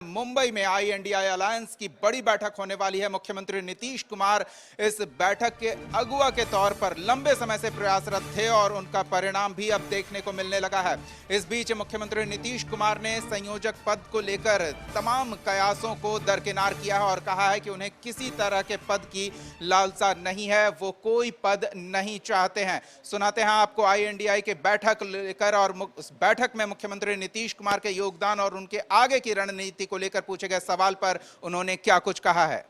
मुंबई में INDI alliance की बड़ी बैठक होने वाली है। मुख्यमंत्री नीतीश कुमार इस बैठक के अगुवा के तौर पर लंबे समय से प्रयासरत थे और उनका परिणाम भी अब देखने को मिलने लगा है। इस बीच मुख्यमंत्री नीतीश कुमार ने संयोजक पद को लेकर तमाम कयासों को दरकिनार किया है और कहा है कि उन्हें किसी तरह के पद की लालसा नहीं है, वो कोई पद नहीं चाहते हैं। सुनाते हैं आपको INDI के बैठक लेकर और उस बैठक में मुख्यमंत्री नीतीश कुमार के योगदान और उनके आगे की रणनीति को लेकर पूछे गए सवाल पर उन्होंने क्या कुछ कहा है।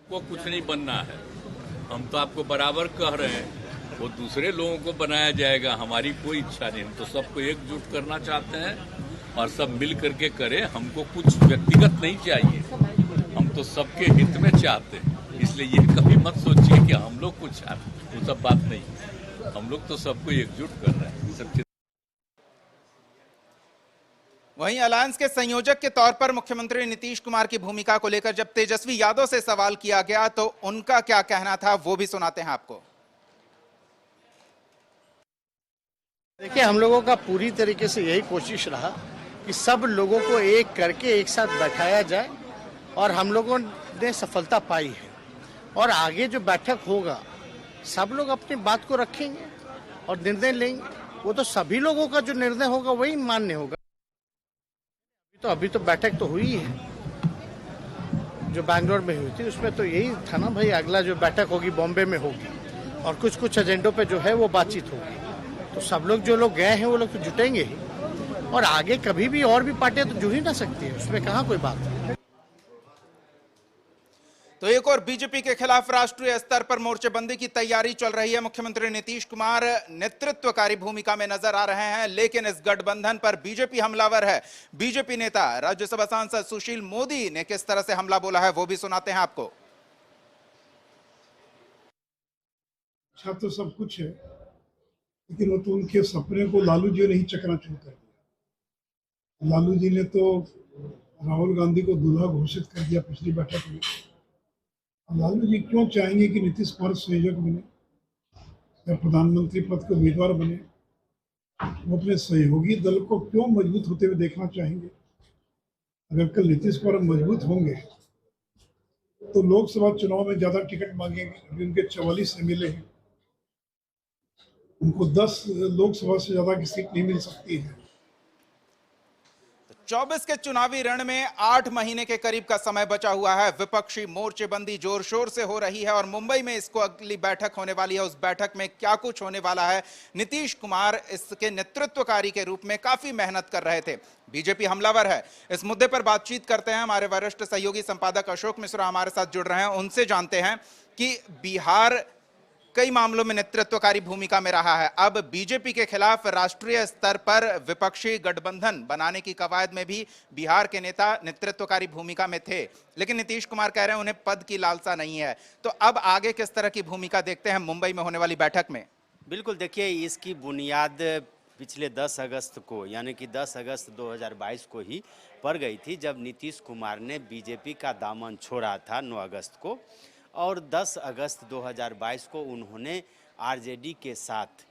वो कुछ नहीं बनना है, हम तो आपको बराबर कह रहे हैं, वो दूसरे लोगों को बनाया जाएगा, हमारी कोई इच्छा नहीं। हम तो सबको एकजुट करना चाहते हैं और सब मिल करके करें। हमको कुछ व्यक्तिगत नहीं चाहिए, हम तो सबके हित में चाहते हैं। इसलिए ये कभी मत सोचिए कि हम लोग कुछ चाहते, वो सब बात नहीं। हम लोग तो सबको एकजुट कर रहे हैं सब। वहीं अलायंस के संयोजक के तौर पर मुख्यमंत्री नीतीश कुमार की भूमिका को लेकर जब तेजस्वी यादव से सवाल किया गया तो उनका क्या कहना था, वो भी सुनाते हैं आपको। देखिए, हम लोगों का पूरी तरीके से यही कोशिश रहा कि सब लोगों को एक करके एक साथ बैठाया जाए और हम लोगों ने सफलता पाई है। और आगे जो बैठक होगा सब लोग अपनी बात को रखेंगे और निर्णय लेंगे। वो तो सभी लोगों का जो निर्णय होगा वही मान्य होगा। अभी तो बैठक तो हुई है जो बैंगलोर में हुई थी, उसमें तो यही था ना भाई, अगला जो बैठक होगी बॉम्बे में होगी और कुछ एजेंडों पे जो है वो बातचीत होगी। तो सब लोग जो लोग गए हैं वो लोग तो जुटेंगे ही और आगे कभी भी और भी पार्टियां तो जुड़ ही ना सकती है, उसमें कहाँ कोई बात है। तो एक और बीजेपी के खिलाफ राष्ट्रीय स्तर पर मोर्चेबंदी की तैयारी चल रही है। मुख्यमंत्री नीतीश कुमार नेतृत्वकारी भूमिका में नजर आ रहे हैं, लेकिन इस गठबंधन पर बीजेपी हमलावर है। बीजेपी नेता राज्यसभा सांसद सुशील मोदी ने किस तरह से हमला बोला है वो भी सुनाते हैं आपको। अच्छा तो सब कुछ है, लेकिन वो तो उनके सपने को लालू जी ने ही चकनाचूर कर दिया। लालू जी ने तो राहुल गांधी को दूल्हा घोषित कर दिया पिछली बैठक में। लालू जी क्यों चाहेंगे कि नीतीश कुमार संयोजक बने या प्रधानमंत्री पद के उम्मीदवार बने? वो अपने सहयोगी दल को क्यों मजबूत होते हुए देखना चाहेंगे? अगर कल नीतीश कुमार मजबूत होंगे तो लोकसभा चुनाव में ज्यादा टिकट मांगेंगे। अभी उनके 44 MLA हैं, उनको 10 लोकसभा से ज्यादा की सीट नहीं मिल सकती है। 24 के चुनावी रण में 8 महीने के करीब का समय बचा हुआ है। विपक्षी मोर्चेबंदी जोर शोर से हो रही है और मुंबई में इसको अगली बैठक होने वाली है। उस बैठक में क्या कुछ होने वाला है, नीतीश कुमार इसके नेतृत्वकारी के रूप में काफी मेहनत कर रहे थे। बीजेपी हमलावर है। इस मुद्दे पर बातचीत करते हैं। हमारे वरिष्ठ सहयोगी संपादक अशोक मिश्रा हमारे साथ जुड़ रहे हैं, उनसे जानते हैं कि बिहार कई मामलों में नेतृत्वकारी भूमिका में रहा है। अब बीजेपी के खिलाफ राष्ट्रीय स्तर पर विपक्षी गठबंधन बनाने की कवायद में भी बिहार के नेता नेतृत्वकारी भूमिका में थे, लेकिन नीतीश कुमार कह रहे हैं उन्हें पद की लालसा नहीं है। तो अब आगे किस तरह की भूमिका देखते हैं मुंबई में होने वाली बैठक में? बिल्कुल, देखिए, इसकी बुनियाद पिछले 10 अगस्त को यानी कि 10 अगस्त 2022 को ही पड़ गई थी, जब नीतीश कुमार ने बीजेपी का दामन छोड़ा था 9 अगस्त को। और 10 अगस्त 2022 को उन्होंने आरजेडी के साथ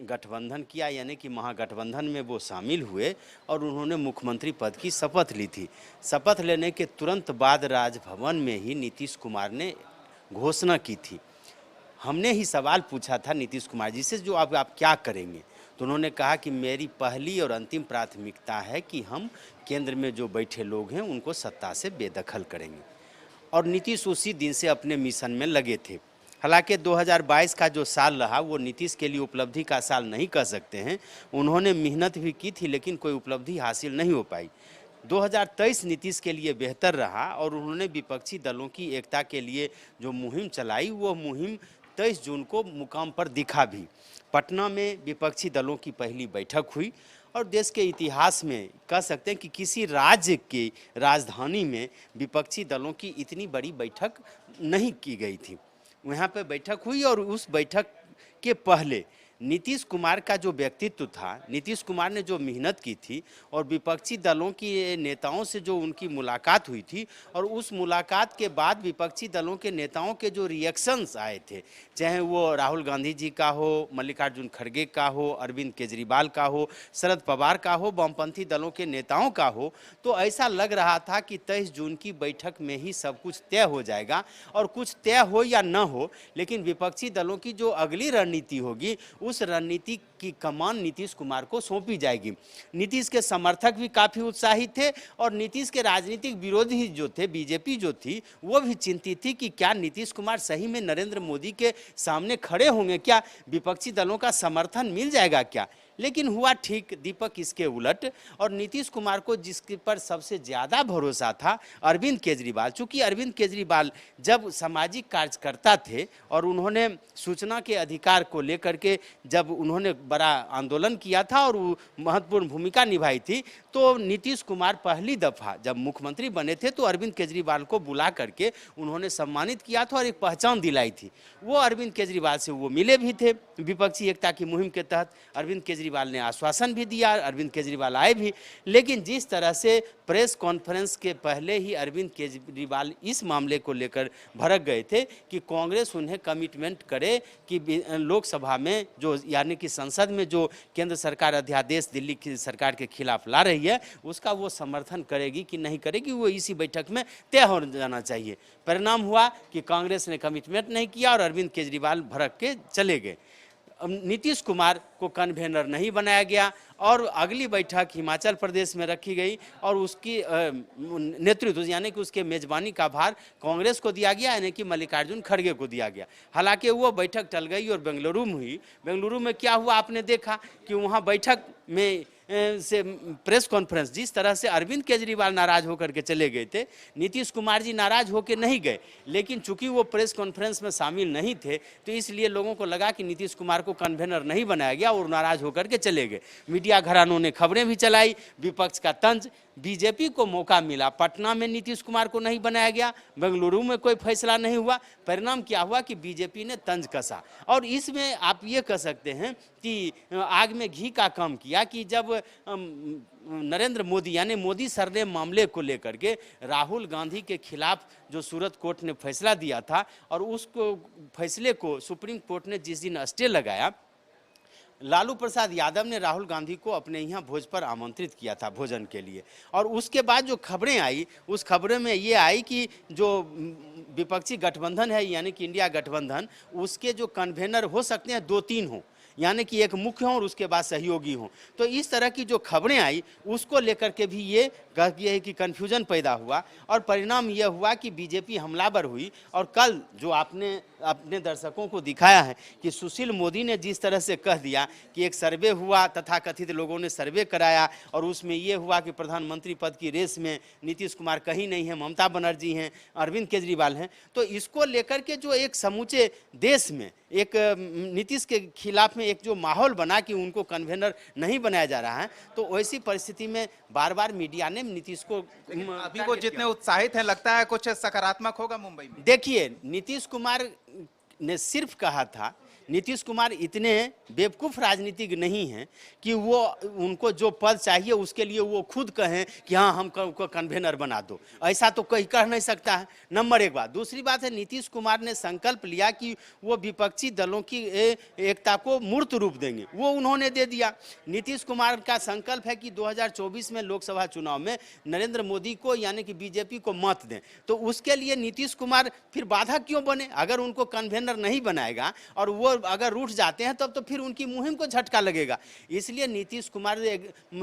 गठबंधन किया, यानी कि महागठबंधन में वो शामिल हुए और उन्होंने मुख्यमंत्री पद की शपथ ली थी। शपथ लेने के तुरंत बाद राजभवन में ही नीतीश कुमार ने घोषणा की थी। हमने ही सवाल पूछा था नीतीश कुमार जी से, जो अब आप क्या करेंगे? तो उन्होंने कहा कि मेरी पहली और अंतिम प्राथमिकता है कि हम केंद्र में जो बैठे लोग हैं उनको सत्ता से बेदखल करेंगे। और नीतीश उसी दिन से अपने मिशन में लगे थे। हालांकि 2022 का जो साल रहा वो नीतीश के लिए उपलब्धि का साल नहीं कह सकते हैं। उन्होंने मेहनत भी की थी, लेकिन कोई उपलब्धि हासिल नहीं हो पाई। 2023 नीतीश के लिए बेहतर रहा और उन्होंने विपक्षी दलों की एकता के लिए जो मुहिम चलाई, वो मुहिम 23 जून को मुकाम पर दिखा भी। पटना में विपक्षी दलों की पहली बैठक हुई और देश के इतिहास में कह सकते हैं कि किसी राज्य की राजधानी में विपक्षी दलों की इतनी बड़ी बैठक नहीं की गई थी। वहाँ पे बैठक हुई और उस बैठक के पहले नीतीश कुमार का जो व्यक्तित्व था, नीतीश कुमार ने जो मेहनत की थी और विपक्षी दलों की नेताओं से जो उनकी मुलाकात हुई थी और उस मुलाकात के बाद विपक्षी दलों के नेताओं के जो रिएक्शंस आए थे, चाहे वो राहुल गांधी जी का हो, मल्लिकार्जुन खड़गे का हो, अरविंद केजरीवाल का हो, शरद पवार का हो, वामपंथी दलों के नेताओं का हो, तो ऐसा लग रहा था कि 23 जून की बैठक में ही सब कुछ तय हो जाएगा। और कुछ तय हो या न हो, लेकिन विपक्षी दलों की जो अगली रणनीति होगी उस रणनीति की कमान नीतीश कुमार को सौंपी जाएगी। नीतीश के समर्थक भी काफ़ी उत्साहित थे और नीतीश के राजनीतिक विरोधी जो थे, बीजेपी जो थी, वो भी चिंतित थी कि क्या नीतीश कुमार सही में नरेंद्र मोदी के सामने खड़े होंगे, क्या विपक्षी दलों का समर्थन मिल जाएगा क्या। लेकिन हुआ ठीक दीपक इसके उलट, और नीतीश कुमार को जिसके पर सबसे ज़्यादा भरोसा था, अरविंद केजरीवाल, चूँकि अरविंद केजरीवाल जब सामाजिक कार्यकर्ता थे और उन्होंने सूचना के अधिकार को लेकर के जब उन्होंने बड़ा आंदोलन किया था और महत्वपूर्ण भूमिका निभाई थी, तो नीतीश कुमार पहली दफ़ा जब मुख्यमंत्री बने थे तो अरविंद केजरीवाल को बुला करके उन्होंने सम्मानित किया था और एक पहचान दिलाई थी। वो अरविंद केजरीवाल से वो मिले भी थे विपक्षी एकता की मुहिम के तहत। अरविंद केजरीवाल ने आश्वासन भी दिया, अरविंद केजरीवाल आए भी, लेकिन जिस तरह से प्रेस कॉन्फ्रेंस के पहले ही अरविंद केजरीवाल इस मामले को लेकर भड़क गए थे कि कांग्रेस उन्हें कमिटमेंट करे कि लोकसभा में जो यानी कि संसद में जो केंद्र सरकार अध्यादेश दिल्ली की सरकार के खिलाफ ला रही है उसका वो समर्थन करेगी कि नहीं करेगी, वो इसी बैठक में तय हो जाना चाहिए। परिणाम हुआ कि कांग्रेस ने कमिटमेंट नहीं किया और अरविंद केजरीवाल भड़क के चले गए। नीतीश कुमार को कन्वेनर नहीं बनाया गया और अगली बैठक हिमाचल प्रदेश में रखी गई और उसकी नेतृत्व यानी कि उसके मेजबानी का भार कांग्रेस को दिया गया, यानी कि मल्लिकार्जुन खड़गे को दिया गया। हालांकि वो बैठक टल गई और बेंगलुरु में हुई। बेंगलुरु में क्या हुआ आपने देखा कि वहाँ बैठक में से प्रेस कॉन्फ्रेंस जिस तरह से अरविंद केजरीवाल नाराज होकर के चले गए थे, नीतीश कुमार जी नाराज होकर नहीं गए, लेकिन चूंकि वो प्रेस कॉन्फ्रेंस में शामिल नहीं थे तो इसलिए लोगों को लगा कि नीतीश कुमार को कन्वेनर नहीं बनाया गया और नाराज होकर के चले गए। मीडिया घरानों ने खबरें भी चलाई, विपक्ष का तंज। बीजेपी को मौका मिला, पटना में नीतीश कुमार को नहीं बनाया गया, बेंगलुरु में कोई फैसला नहीं हुआ। परिणाम क्या हुआ कि बीजेपी ने तंज कसा और इसमें आप ये कह सकते हैं कि आग में घी का काम किया कि जब नरेंद्र मोदी यानी मोदी सर ने मामले को लेकर के राहुल गांधी के खिलाफ जो सूरत कोर्ट ने फैसला दिया था और उसको फैसले को सुप्रीम कोर्ट ने जिस दिन स्टे लगाया, लालू प्रसाद यादव ने राहुल गांधी को अपने यहाँ भोज पर आमंत्रित किया था भोजन के लिए। और उसके बाद जो खबरें आई उस खबरों में ये आई कि जो विपक्षी गठबंधन है यानी कि इंडिया गठबंधन, उसके जो कन्वेनर हो सकते हैं 2-3 हों, यानी कि एक मुख्य हों और उसके बाद सहयोगी हों। तो इस तरह की जो खबरें आई उसको लेकर के भी ये है कि कन्फ्यूजन पैदा हुआ और परिणाम यह हुआ कि बीजेपी हमलावर हुई। और कल जो आपने अपने दर्शकों को दिखाया है कि सुशील मोदी ने जिस तरह से कह दिया कि एक सर्वे हुआ, तथाकथित लोगों ने सर्वे कराया और उसमें ये हुआ कि प्रधानमंत्री पद की रेस में नीतीश कुमार कहीं नहीं है, ममता बनर्जी हैं, अरविंद केजरीवाल हैं। तो इसको लेकर के जो एक समूचे देश में एक नीतीश के खिलाफ में एक जो माहौल बना कि उनको कन्वेनर नहीं बनाया जा रहा है, तो ऐसी परिस्थिति में बार बार मीडिया ने नीतीश को अभी वो जितने उत्साहित हैं लगता है कुछ सकारात्मक होगा मुंबई में। देखिए, नीतीश कुमार ने सिर्फ कहा था, नीतीश कुमार इतने बेवकूफ़ राजनीतिक नहीं हैं कि वो उनको जो पद चाहिए उसके लिए वो खुद कहें कि हाँ हमको कन्वेनर बना दो। ऐसा तो कोई कह नहीं सकता है, नंबर एक बात। दूसरी बात है, नीतीश कुमार ने संकल्प लिया कि वो विपक्षी दलों की एकता को मूर्त रूप देंगे, वो उन्होंने दे दिया। नीतीश कुमार का संकल्प है कि 2024 में लोकसभा चुनाव में नरेंद्र मोदी को यानी कि बीजेपी को मत दें। तो उसके लिए नीतीश कुमार फिर बाधा क्यों बने? अगर उनको कन्वेनर नहीं बनाएगा और वो अगर रूठ जाते हैं तब तो फिर उनकी मुहिम को झटका लगेगा। इसलिए नीतीश कुमार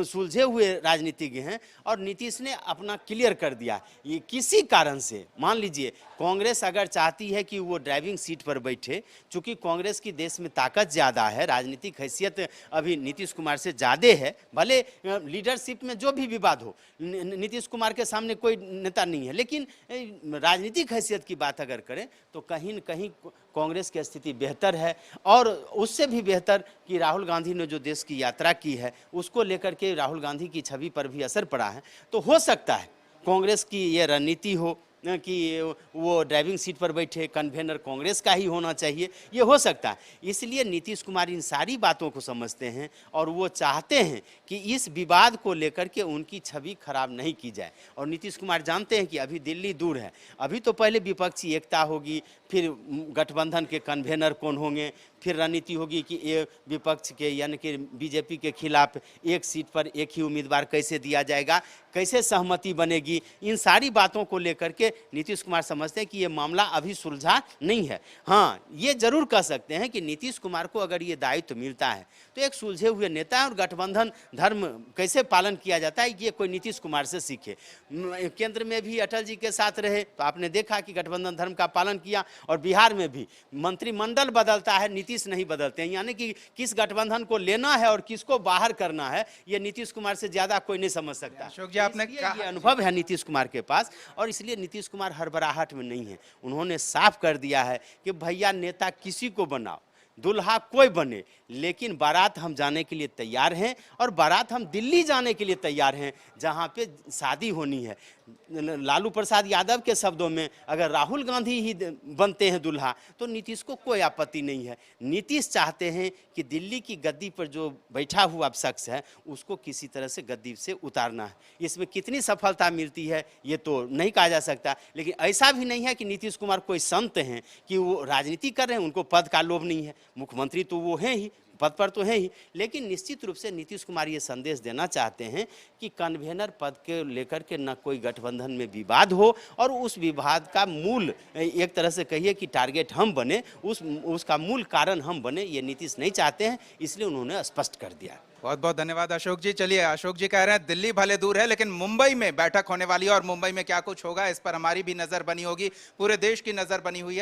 सुलझे हुए राजनीतिज्ञ हैं और नीतीश ने अपना क्लियर कर दिया। ये किसी कारण से मान लीजिए कांग्रेस अगर चाहती है कि वो ड्राइविंग सीट पर बैठे, चूंकि कांग्रेस की देश में ताकत ज़्यादा है, राजनीतिक हैसियत अभी नीतीश कुमार से ज़्यादा है, भले लीडरशिप में जो भी विवाद हो नीतीश कुमार के सामने कोई नेता नहीं है, लेकिन राजनीतिक हैसियत की बात अगर करें तो कहीं न कहीं कांग्रेस की स्थिति बेहतर है। और उससे भी बेहतर कि राहुल गांधी ने जो देश की यात्रा की है उसको लेकर के राहुल गांधी की छवि पर भी असर पड़ा है। तो हो सकता है कांग्रेस की ये रणनीति हो कि वो ड्राइविंग सीट पर बैठे, कन्वेनर कांग्रेस का ही होना चाहिए, ये हो सकता है। इसलिए नीतीश कुमार इन सारी बातों को समझते हैं और वो चाहते हैं कि इस विवाद को लेकर के उनकी छवि खराब नहीं की जाए। और नीतीश कुमार जानते हैं कि अभी दिल्ली दूर है, अभी तो पहले विपक्षी एकता होगी, फिर गठबंधन के कन्वेनर कौन होंगे, फिर रणनीति होगी कि ये विपक्ष के यानी कि बीजेपी के खिलाफ एक सीट पर एक ही उम्मीदवार कैसे दिया जाएगा, कैसे सहमति बनेगी। इन सारी बातों को लेकर के नीतीश कुमार समझते हैं कि ये मामला अभी सुलझा नहीं है। हाँ, ये जरूर कह सकते हैं कि नीतीश कुमार को अगर ये दायित्व मिलता है तो एक सुलझे हुए नेता और गठबंधन धर्म कैसे पालन किया जाता है ये कोई नीतीश कुमार से सीखे। केंद्र में भी अटल जी के साथ रहे तो आपने देखा कि गठबंधन धर्म का पालन किया, और बिहार में भी मंत्रिमंडल बदलता है, नीतीश नहीं बदलते हैं। यानी कि किस गठबंधन को लेना है और किसको बाहर करना है ये नीतीश कुमार से ज्यादा कोई नहीं समझ सकता। अशोक जी, आपने ये अनुभव है नीतीश कुमार के पास, और इसलिए नीतीश कुमार हड़बड़ाहट में नहीं है। उन्होंने साफ कर दिया है कि भैया नेता किसी को बनाओ, दुल्हा कोई बने, लेकिन बारात हम जाने के लिए तैयार हैं, और बारात हम दिल्ली जाने के लिए तैयार हैं जहां पे शादी होनी है। लालू प्रसाद यादव के शब्दों में अगर राहुल गांधी ही बनते हैं दुल्हा तो नीतीश को कोई आपत्ति नहीं है। नीतीश चाहते हैं कि दिल्ली की गद्दी पर जो बैठा हुआ शख्स है उसको किसी तरह से गद्दी से उतारना है। इसमें कितनी सफलता मिलती है ये तो नहीं कहा जा सकता, लेकिन ऐसा भी नहीं है कि नीतीश कुमार कोई संत हैं कि वो राजनीति कर रहे हैं, उनको पद का लोभ नहीं है। मुख्यमंत्री तो वो हैं ही, पद पर तो है ही, लेकिन निश्चित रूप से नीतीश कुमार ये संदेश देना चाहते हैं कि कन्वेनर पद के लेकर के न कोई गठबंधन में विवाद हो, और उस विवाद का मूल एक तरह से कहिए कि टारगेट हम बने, उसका मूल कारण हम बने, ये नीतीश नहीं चाहते हैं, इसलिए उन्होंने स्पष्ट कर दिया। बहुत बहुत धन्यवाद अशोक जी। चलिए, अशोक जी कह रहे हैं दिल्ली भले दूर है लेकिन मुंबई में बैठक होने वाली है, और मुंबई में क्या कुछ होगा इस पर हमारी भी नजर बनी होगी, पूरे देश की नजर बनी हुई है।